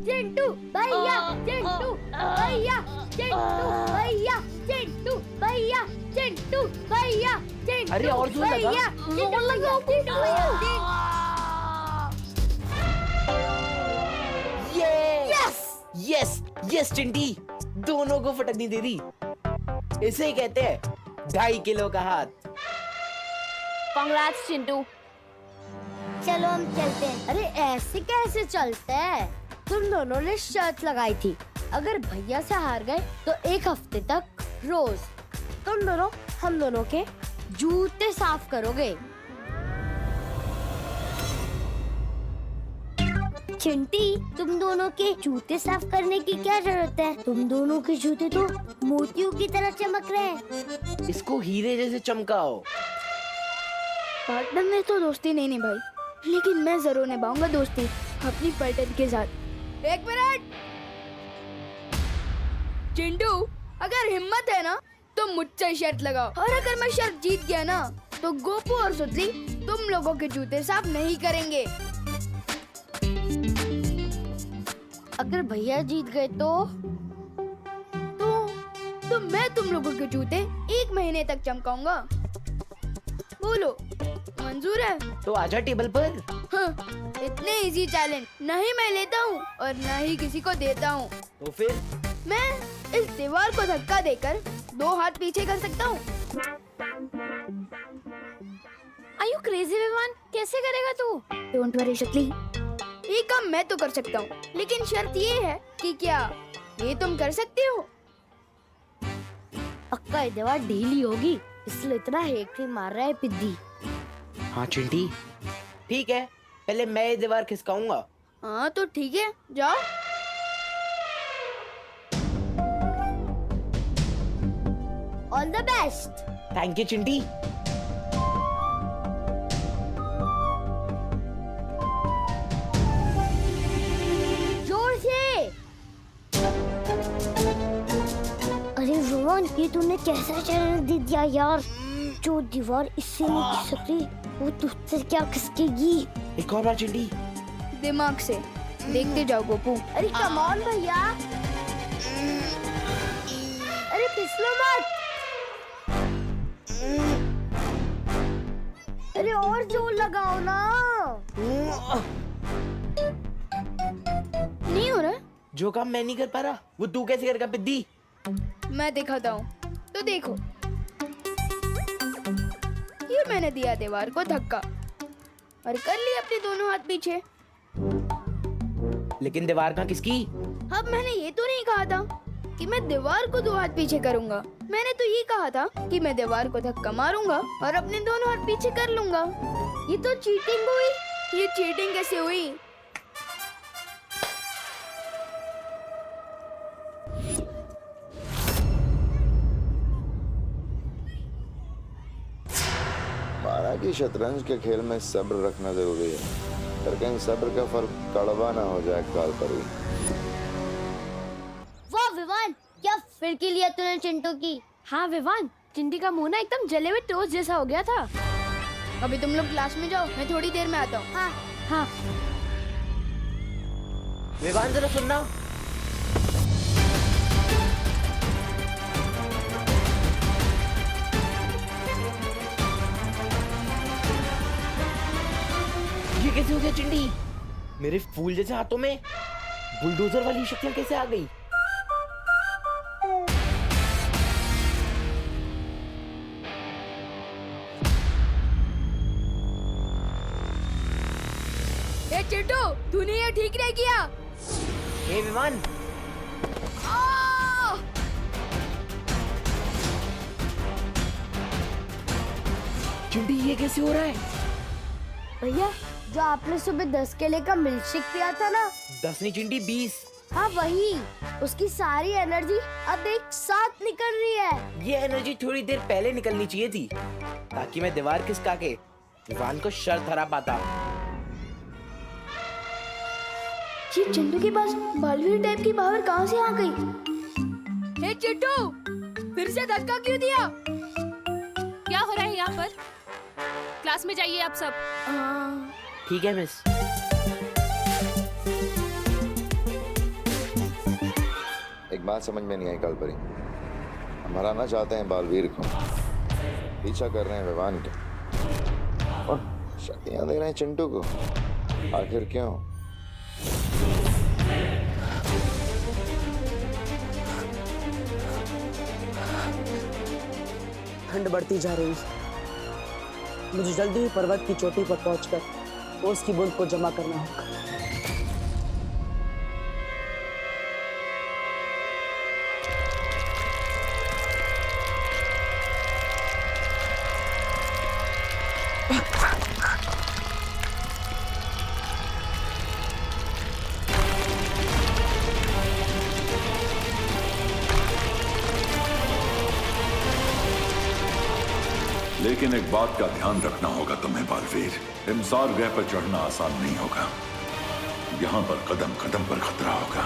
चिंटू भैया, चिंटू भैया, चिंटू भैया, चिंटू भैया, चिंटू भैया, चिंटू। अरे और जोर लगा। चिंटू भैया, चिंटू भैया। यस यस यस चिंटी, दोनों को फटकनी दे दी। इसे ही कहते हैं 2.5 किलो का हाथ। कांग्रेट्स चिंटू। चलो हम चलते हैं। अरे ऐसे कैसे चलते हैं? तुम दोनों ने शर्त लगाई थी, अगर भैया से हार गए तो 1 हफ्ते तक रोज तुम दोनों हम दोनों के जूते साफ करोगे। चिंटी, तुम दोनों के जूते साफ करने की क्या जरूरत है? तुम दोनों के जूते तो मोतियों की तरह चमक रहे हैं। इसको हीरे जैसे चमकाओ। पार्टनर में तो दोस्ती नहीं निभाई, लेकिन मैं जरूर निभाऊंगा दोस्ती अपनी पार्टनर के साथ। 1 मिनट चिंटू, अगर हिम्मत है ना तो मुझसे शर्त लगाओ, और अगर मैं शर्त जीत गया ना तो गोपू और सुतली तुम लोगों के जूते साफ नहीं करेंगे। अगर भैया जीत गए तो मैं तुम लोगों के जूते 1 महीने तक चमकाऊंगा। बोलो मंजूर है? तो आजा टेबल पर। हाँ, इतने इजी चैलेंज नहीं मैं लेता हूँ और न ही किसी को देता हूँ। तो फिर मैं इस दीवार को धक्का देकर 2 हाथ पीछे कर सकता हूँ। Are you crazy Vivaan? कैसे करेगा तू? Don't worry शक्ली, ये काम मैं तो कर सकता हूँ, लेकिन शर्त ये है कि क्या ये तुम कर सकते हो? पक्का ये दीवार ढीली होगी, इसलिए इतना हेक्टी मार रहा है पिद्दी। हाँ चिंटी, ठीक है, पहले मैं ये दीवार खिसकाऊंगा। हाँ तो ठीक है, जाओ। All the best. Thank you Chinti. जोर से। अरे रोहन, ये तूने कैसा चैलेंज दे दिया यार? जो दीवार इससे नहीं खिसकती वो तुझसे क्या खिसकेगी? एक और बार चिंटी। दिमाग से देखते जाओ गोपू। अरे कम ऑन भैया, अरे फिसलो मत। अरे और जोर लगाओ ना। नहीं हो रहा? जो काम मैं नहीं कर पा रहा वो तू कैसे करेगा पिद्दी? मैं दिखाता हूँ, तो देखो। ये मैंने दिया दीवार को धक्का और कर लिया अपने दोनों हाथ पीछे। लेकिन दीवार कहाँ किसकी? अब मैंने ये तो नहीं कहा था कि मैं दीवार को 2 हाथ पीछे करूंगा। मैंने तो ये कहा था कि मैं दीवार को धक्का मारूंगा और अपने दोनों हाथ पीछे कर लूंगा। ये तो चीटिंग हुई। ये चीटिंग कैसे हुई? माना कि शतरंज के खेल में सब्र रखना जरूरी है, पर कहीं सब्र का फल कड़वा ना हो जाए काल पर ही। वाह विवान, क्या फिरकी लिया तूने चिंटू की। हाँ विवान, चिंटी का मुंह ना एकदम जले हुए टोस्ट जैसा हो गया था। अभी तुम लोग क्लास में जाओ, मैं थोड़ी देर में आता हूँ। हाँ हाँ। विवान जरा सुनना। ये कैसे हो गया चिंटी? मेरे फूल जैसे हाथों में बुलडोजर वाली शक्तियां कैसे आ गई? ए चिंटू, तूने ये ठीक नहीं किया। हे विमान, चिंटी ये कैसे हो रहा है? भैया, जो आपने सुबह 10 केले का मिल्कशेक पिया था ना, 10 नहीं चिंटी 20। हाँ वही, उसकी सारी एनर्जी अब एक साथ निकल रही है। ये एनर्जी थोड़ी देर पहले निकलनी चाहिए थी, ताकि मैं दीवार खिसका के विवान को शर्त हरा पाता। ये चिंटू के पास बालवीर टाइप की पावर कहाँ से आ गई? हे चिंटू, फिर से धक्का क्यों दिया? क्या हो रहा है यहाँ पर? क्लास में जाइए आप सब। ठीक है मिस। बात समझ में नहीं आई कालपरी। हम हराना चाहते हैं बालवीर को, पीछा कर रहे हैं विवान के और शक्तियां दे रहे हैं चिंटू को। आखिर क्यों? ठंड बढ़ती जा रही है। मुझे जल्दी ही पर्वत की चोटी पर पहुंचकर ओस की बूंद को जमा करना होगा। लेकिन एक बात का ध्यान रखना होगा तुम्हें बालवीर, हिमसार ग्रह पर चढ़ना आसान नहीं होगा। यहां पर कदम कदम पर खतरा होगा।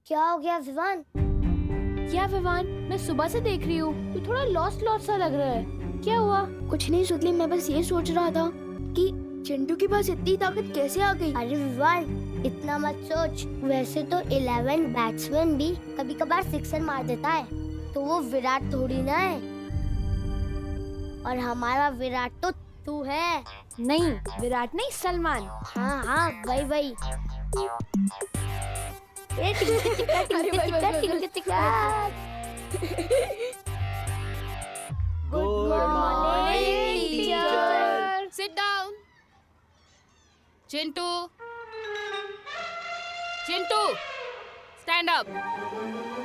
क्या हो गया विवान? क्या विवान, मैं सुबह से देख रही हूँ, तू थोड़ा लॉस्ट लॉस्ट सा लग रहा है। क्या हुआ? कुछ नहीं सुतली, मैं बस ये सोच रहा था कि चिंटू के पास इतनी ताकत कैसे आ गई। अरे विवान इतना मत सोच। वैसे तो 11 बैट्समैन भी कभी कभार सिक्सर मार देता है, तो वो विराट थोड़ी ना है। और हमारा विराट तो तू है। नहीं, विराट नहीं, सलमान। हाँ हाँ वही। Good morning teacher. Sit down. Chintu, Chintu, stand up.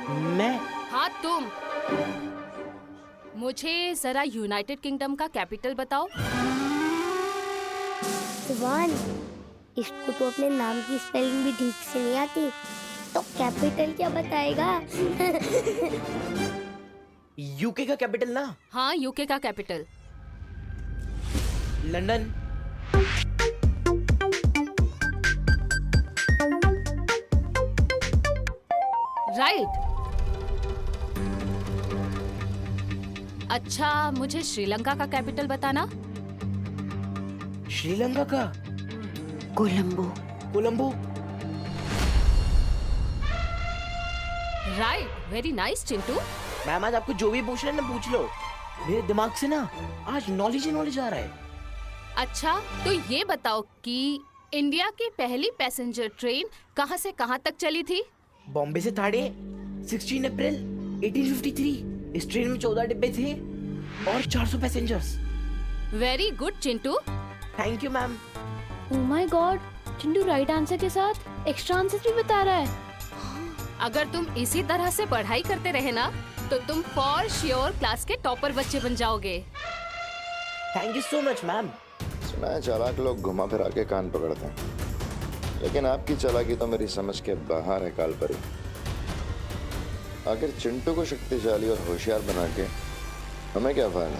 मैं? हाँ तुम। मुझे जरा यूनाइटेड किंगडम का कैपिटल बताओ। विवान, इसको तो अपने नाम की स्पेलिंग भी ठीक से नहीं आती, तो कैपिटल क्या बताएगा? यूके का कैपिटल ना? हाँ, यूके का कैपिटल। लंदन। राइट। अच्छा, मुझे श्रीलंका का कैपिटल बताना। श्रीलंका का? Colombo. Colombo. Right, very nice Chintu. Ma'am आज आपको जो भी पूछना है ना पूछ लो। मेरे दिमाग से ना आज नॉलेज ही नॉलेज आ रहा है। अच्छा, तो ये बताओ कि इंडिया की पहली पैसेंजर ट्रेन कहाँ से कहाँ तक चली थी? बॉम्बे से थाड़े 16 अप्रैल 1853। इस ट्रेन में 14 डिब्बे थे और 400 passengers. Very good Chintu. Thank you ma'am. Oh my God, Chintu right answer के साथ एक्स्ट्रा आंसर भी बता रहा है। अगर तुम इसी तरह से पढ़ाई करते रहे ना, तो तुम फॉर श्योर क्लास के टॉपर बच्चे बन जाओगे। Thank you so much ma'am. सुना है चालाक लोग घुमा फिरा के कान पकड़ते हैं, लेकिन आपकी चालाकी तो मेरी समझ के बाहर है कालपरी। आखिर चिंटू को शक्तिशाली और होशियार बना के हमें क्या फायदा?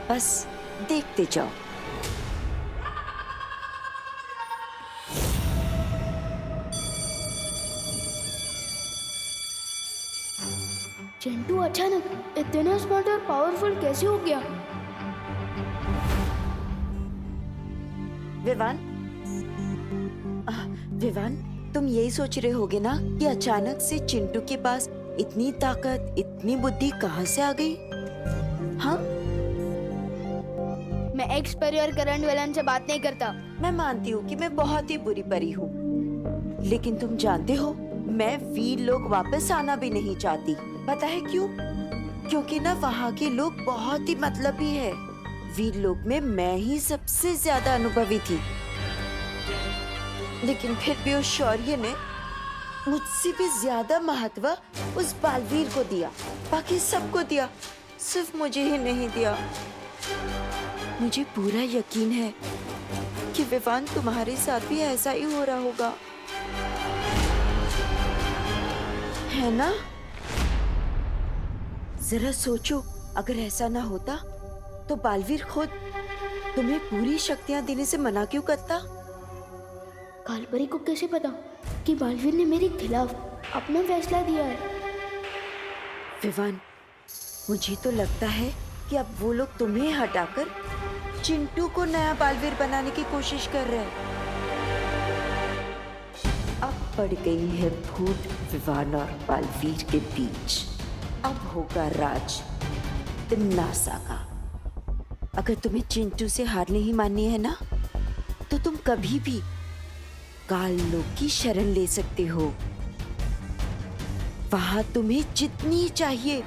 बस देखते जाओ। चिंटू अचानक इतना स्मार्ट और पावरफुल कैसे हो गया? विवान, तुम यही सोच रहे होगे ना कि अचानक से चिंटू के पास इतनी ताकत, इतनी बुद्धि कहाँ से आ गई? हाँ, मैं एक्स परिवार करण विलन से बात नहीं करता। मैं मानती हूँ कि मैं बहुत ही बुरी परी हूँ, लेकिन तुम जानते हो मैं वीर लोग वापस आना भी नहीं चाहती। पता है क्यों? क्योंकि ना वहाँ के लोग बहुत ही मतलबी है। वीर लोग में मैं ही सबसे ज्यादा अनुभवी थी, लेकिन फिर भी उस शौर्य ने मुझसे भी ज्यादा महत्व उस बालवीर को दिया, बाकी सबको दिया, सिर्फ मुझे ही नहीं दिया। मुझे पूरा यकीन है कि विवान तुम्हारे साथ भी ऐसा ही हो रहा होगा, है ना? जरा सोचो, अगर ऐसा ना होता तो बालवीर खुद तुम्हें पूरी शक्तियां देने से मना क्यों करता? कालपरी को कैसे पता कि बालवीर ने मेरे खिलाफ अपना फैसला दिया है? विवान, मुझे तो लगता है कि अब वो लोग तुम्हें हटाकर चिंटू को नया बालवीर बनाने की कोशिश कर रहे हैं। अब पड़ गई है फूट विवान और बालवीर के बीच। अब होगा राज तिन्नासा का। अगर तुम्हें चिंटू से हार नहीं माननी है ना, तो तुम कभी भी काल लोक की शरण ले सकते हो। वहां तुम्हें जितनी चाहिए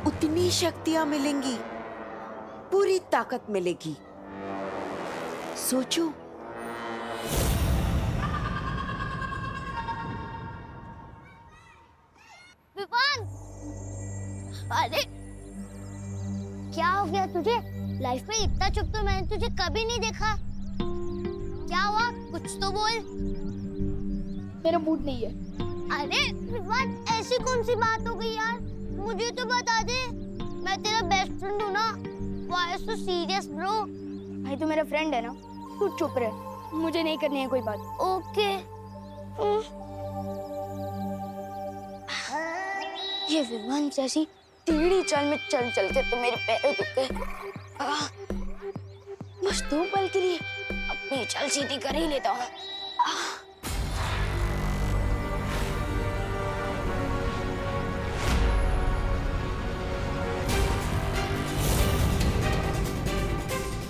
उतनी शक्तियां मिलेंगी, पूरी ताकत मिलेगी। सोचो। विवान, अरे क्या हो गया तुझे? लाइफ में इतना चुप तो मैंने तुझे कभी नहीं देखा। क्या हुआ? कुछ तो बोल। मेरा मूड नहीं है। अरे विवान, ऐसी कौन सी बात हो गई यार? मुझे तो बता दे, मैं तेरा बेस्ट फ्रेंड हूँ ना। Why so serious bro? भाई तू मेरा फ्रेंड है ना, तू चुप रह, मुझे नहीं करनी है कोई बात। ओके। ये विमान जैसी टेढ़ी चाल में चल चल के तो मेरे पैर दुख गए। बस 2 पल के लिए अपनी चाल सीधी कर ही लेता हूँ।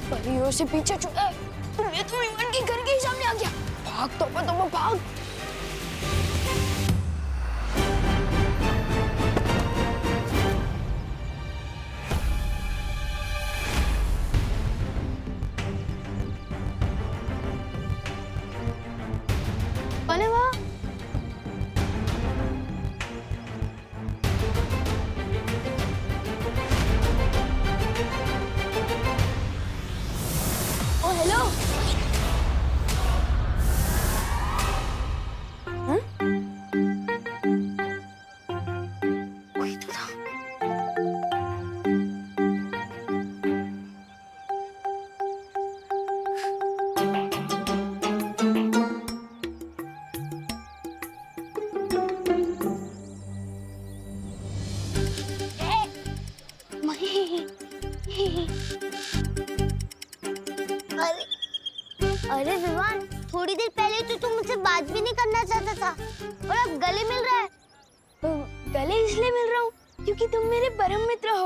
परियों से पीछे छुड़ा, मैं तो विमान के घर के ही सामने आ गया। भाग तो भाग। अरे वाह, ओ हेलो। हाँ? कोई तो था। अरे विवान, थोड़ी देर पहले तो तुम मुझसे बात भी नहीं करना चाहता था और अब गले मिल रहा है। गले इसलिए मिल रहा हूँ क्योंकि तुम मेरे परम मित्र हो,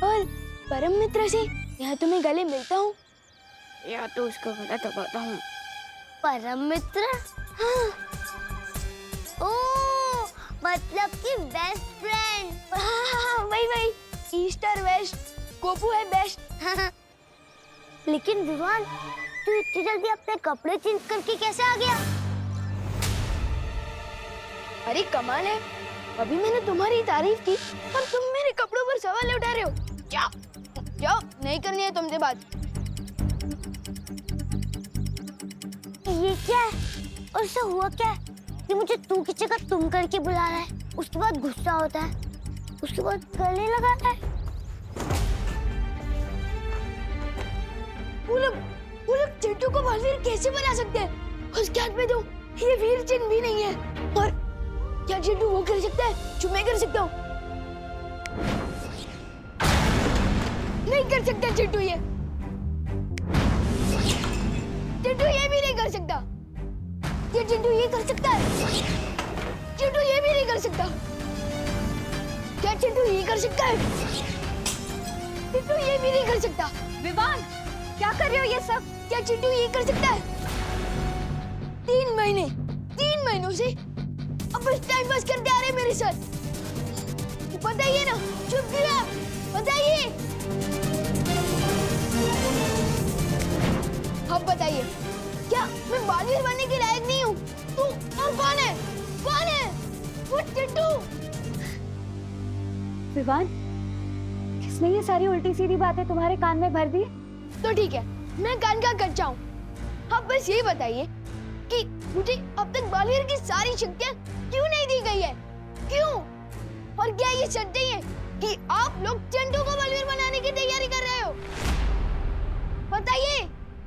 और परम मित्र से या तो मैं गले मिलता हूँ या तो उसका गला दबाता हूँ। परम मित्र? हाँ। ओह, मतलब कि बेस्ट फ्रेंड। हाँ, वही ईस्ट और वेस्ट, गोपू है बेस्ट। लेकिन विवान, तू इतनी जल्दी अपने कपड़े चेंज करके कैसे आ गया? अरे कमाल है, अभी मैंने तुम्हारी तारीफ की और तुम मेरे कपड़ों पर सवाल उठा रहे हो। जाओ, नहीं करनी है तुमसे बात। ये क्या है? और इससे हुआ क्या है कि मुझे तू की जगह तुम करके बुला रहा है, उसके बाद गुस्सा होता है, उसके बाद गले लगाता है। वो लोग चिंटू को बालवीर कैसे बना सकते हैं? उसके हाथ में तो ये वीर चिन्ह भी नहीं है। और क्या चिंटू वो कर सकता है जो मैं कर सकता हूँ? नहीं कर सकता चिंटू ये भी नहीं कर सकता। ये चिंटू ये कर सकता है? चिंटू ये भी नहीं कर सकता। क्या चिंटू ये कर सकता है? चिंटू ये भी नहीं कर सकता। विवान, क्या कर रहे हो ये सब? क्या चिंटू ये कर सकता है? 3 महीनों से अब बस टाइम पास करते आ रहे मेरे साथ। बताइए ना, चुप क्यों है? बताइए। अब बताइए, क्या मैं बालवीर बनने के लायक नहीं हूँ? तू और कौन है? विवान, किसने ये सारी उल्टी सीधी बातें तुम्हारे कान में भर दी? तो ठीक है, मैं कान का कच्चा हूँ। आप बस ये बताइए कि मुझे अब तक बालवीर की सारी शक्तियाँ क्यों नहीं दी गई है? क्यों? और क्या ये सच है कि आप लोग चंटू को बालवीर बनाने की तैयारी कर रहे हो? बताइए।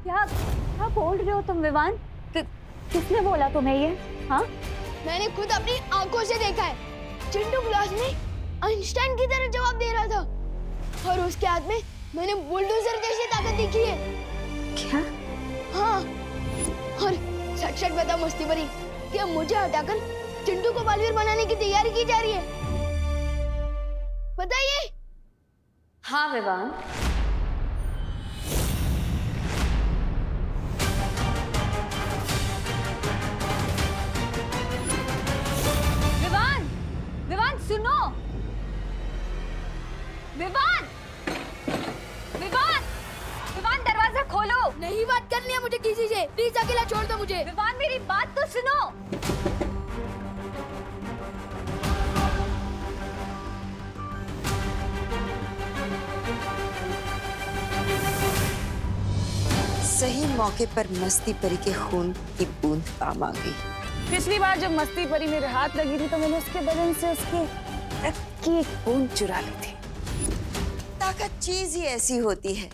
क्या बोल रहे हो तुम विवान? किसने बोला तुम्हें ये? हाँ, मैंने खुद अपनी आंखों से देखा है। चिंटू क्लास में आइंस्टाइन की तरह जवाब दे रहा था और उसके हाथ में मैंने बुलडोजर जैसी ताकत देखी है। क्या? हाँ, और सच सच बता मस्ती भरी कि अब मुझे हटाकर चिंटू को बालवीर बनाने की तैयारी की जा रही है। बताइए। हाँ विवान, विवान सुनो। विवान, विवान, विवान दरवाजा खोलो। नहीं बात करनी है मुझे किसी से, प्लीज अकेला छोड़ दो मुझे। विवान मेरी बात तो सुनो। सही मौके पर मस्ती परी के खून की बूंद काम आ गई। पिछली बार जब मस्ती परी मेरे हाथ लगी थी तो मैंने उसके बदन से उसकी रक्त की एक बूंद चुरा ली थी। ताकत चीज ही ऐसी होती है,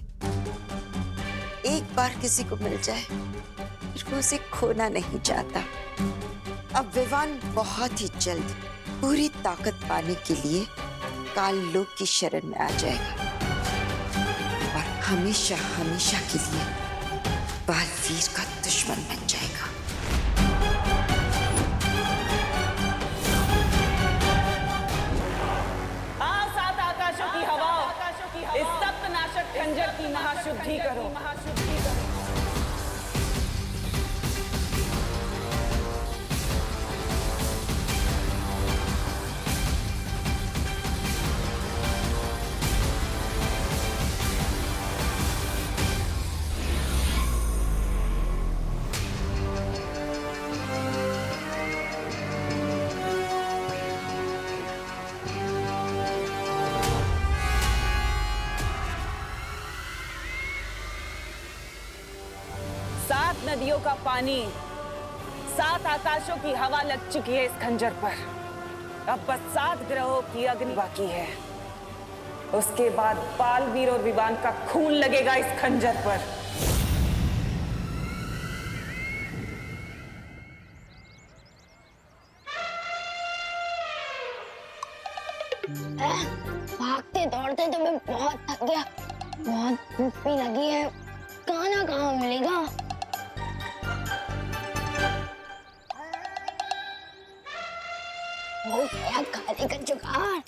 एक बार किसी को मिल जाए फिर वो उसे खोना नहीं चाहता। अब विवान बहुत ही जल्द पूरी ताकत पाने के लिए काल लोक की शरण में आ जाएगा और हमेशा हमेशा के लिए बालवीर का दुश्मन बन जाएगा। सात आकाशों की हवा, इस सप्तनाशक खंजर की महाशुद्धि करो। सात नदियों का पानी, सात आकाशों की हवा लग चुकी है इस खंजर पर। अब बस 7 ग्रहों की अग्नि बाकी है। उसके बाद बालवीर और विवान का खून लगेगा इस खंजर पर। भागते दौड़ते तो मैं बहुत थक गया, बहुत भूख भी लगी है। खाना कहाँ मिलेगा? हो गया खाने का जुगाड़।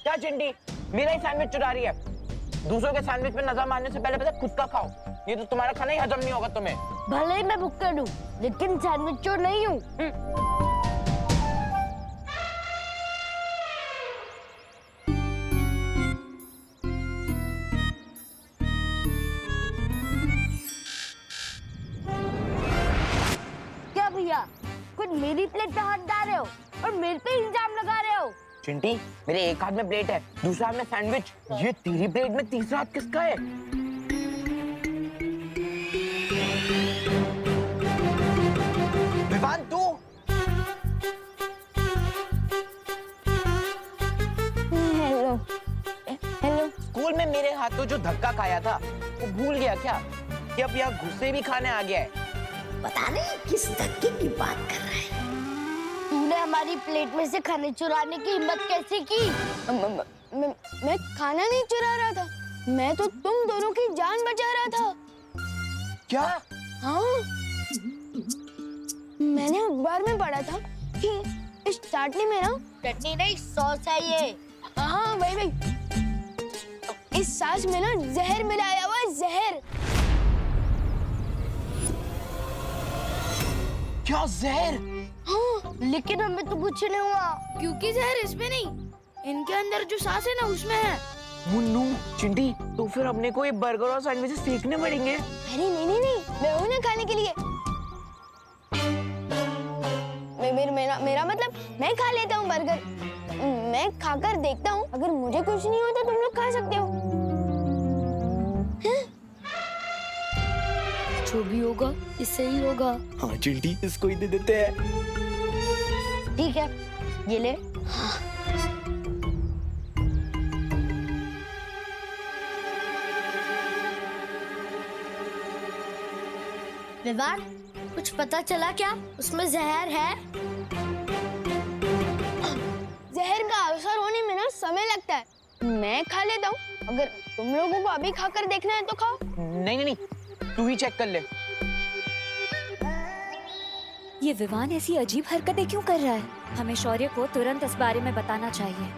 क्या चिंटी, मेरा ही सैंडविच चुरा रही है? दूसरों के सैंडविच पे नजर मारने से पहले खुद का खाओ, ये तो तुम्हारा खाना ही हजम नहीं होगा तुम्हें। भले ही मैं भुक्कड़ हूँ, लेकिन सैंडविच चोर नहीं हूँ। क्या भैया, खुद मेरी प्लेट पे हाथ डाल रहे हो और मेरे पे इल्जाम लगा रहे हो? चिंटी, मेरे एक हाथ में प्लेट है, दूसरे हाथ में सैंडविच। ये तेरी प्लेट में तीसरा हाथ किसका है? विवान तू? Hello hello. स्कूल में मेरे हाथों जो धक्का खाया था वो भूल गया क्या कि अब यहाँ गुस्से भी खाने आ गया है? पता नहीं किस धक्के की बात कर रहा है। तूने हमारी प्लेट में से खाने चुराने की हिम्मत कैसे की? मैं खाना नहीं चुरा रहा था, मैं तो तुम दोनों की जान बचा रहा था। क्या? हाँ, मैंने अखबार में पढ़ा था कि इस चाटनी में ना चटनी नहीं, सॉस है ये। हाँ वही वही, इस सॉस में ना जहर मिलाया हुआ है, जहर। क्या जहर? हाँ, लेकिन हमें तो कुछ नहीं हुआ। क्योंकि जहर इसमें नहीं, इनके अंदर जो सांस है ना उसमें है। मुन्नू चिंटी तो फिर अपने को ये बर्गर और सैंडविचेस सीखने पड़ेंगे। अरे नहीं नहीं नहीं, मैं हूं ना खाने के लिए। मेरा मतलब मैं खा लेता हूँ बर्गर। मैं खाकर देखता हूँ, अगर मुझे कुछ नहीं होता तुम लोग खा सकते हो। जो भी होगा इससे ही होगा। हाँ चिंटी इसको ही दे देते हैं। ठीक है, ये ले। विवान, कुछ पता चला क्या? उसमें जहर है? जहर का असर होने में ना समय लगता है। मैं खा लेता हूँ, अगर तुम लोगों को अभी खाकर देखना है तो खाओ। नहीं नहीं नहीं, तू ही चेक कर ले। ये विवान ऐसी अजीब हरकतें क्यों कर रहा है? हमें शौर्य को तुरंत इस बारे में बताना चाहिए।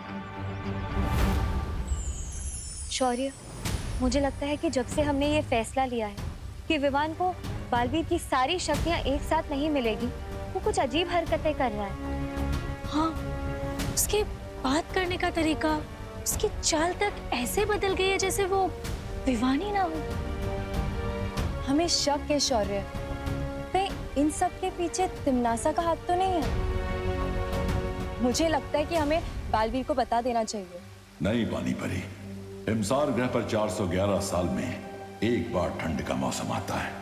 शौर्य, मुझे लगता है कि जब से हमने ये फैसला लिया है कि विवान को बालवीर की सारी शक्तियां एक साथ नहीं मिलेगी, वो कुछ अजीब हरकतें कर रहा है। हाँ, उसके बात करने का तरीका, उसकी चाल तक ऐसे बदल गई है जैसे वो विवान ही ना हो। हमें शक है शौर्य, कहीं इन सब के पीछे तिमनासा का हाथ तो नहीं है। मुझे लगता है कि हमें बालवीर को बता देना चाहिए। नहीं पानी परी, हिमसार ग्रह पर 411 साल में एक बार ठंड का मौसम आता है।